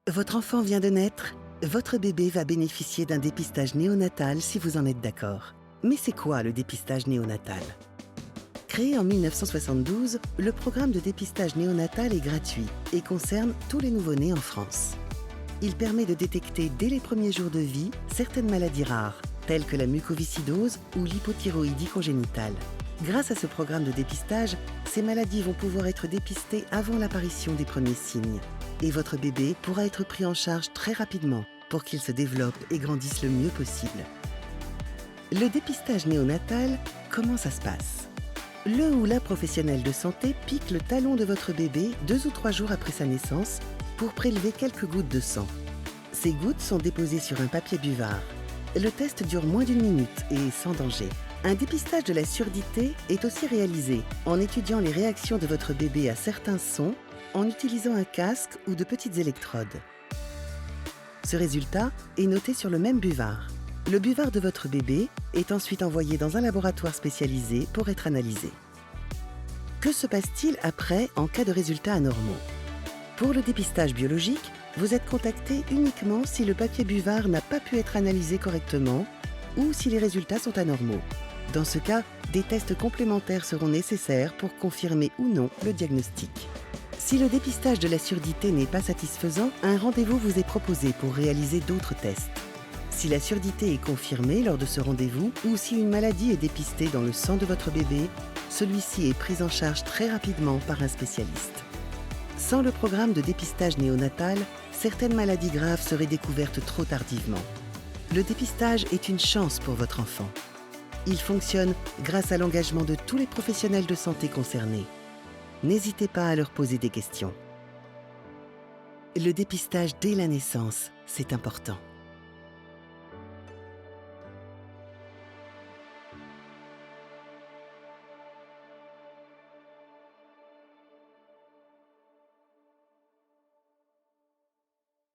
Votre enfant vient de naître, votre bébé va bénéficier d'un dépistage néonatal si vous en êtes d'accord. Mais c'est quoi le dépistage néonatal? Créé en 1972, le programme de dépistage néonatal est gratuit et concerne tous les nouveau-nés en France. Il permet de détecter dès les premiers jours de vie certaines maladies rares, telles que la mucoviscidose ou l'hypothyroïdie congénitale. Grâce à ce programme de dépistage, ces maladies vont pouvoir être dépistées avant l'apparition des premiers signes. Et votre bébé pourra être pris en charge très rapidement pour qu'il se développe et grandisse le mieux possible. Le dépistage néonatal, comment ça se passe? Le ou la professionnel de santé pique le talon de votre bébé 2 ou 3 jours après sa naissance pour prélever quelques gouttes de sang. Ces gouttes sont déposées sur un papier buvard. Le test dure moins d'1 minute et sans danger. Un dépistage de la surdité est aussi réalisé en étudiant les réactions de votre bébé à certains sons en utilisant un casque ou de petites électrodes. Ce résultat est noté sur le même buvard. Le buvard de votre bébé est ensuite envoyé dans un laboratoire spécialisé pour être analysé. Que se passe-t-il après en cas de résultats anormaux? Pour le dépistage biologique, vous êtes contacté uniquement si le papier buvard n'a pas pu être analysé correctement ou si les résultats sont anormaux. Dans ce cas, des tests complémentaires seront nécessaires pour confirmer ou non le diagnostic. Si le dépistage de la surdité n'est pas satisfaisant, un rendez-vous vous est proposé pour réaliser d'autres tests. Si la surdité est confirmée lors de ce rendez-vous ou si une maladie est dépistée dans le sang de votre bébé, celui-ci est pris en charge très rapidement par un spécialiste. Sans le programme de dépistage néonatal, certaines maladies graves seraient découvertes trop tardivement. Le dépistage est une chance pour votre enfant. Il fonctionne grâce à l'engagement de tous les professionnels de santé concernés. N'hésitez pas à leur poser des questions. Le dépistage dès la naissance, c'est important.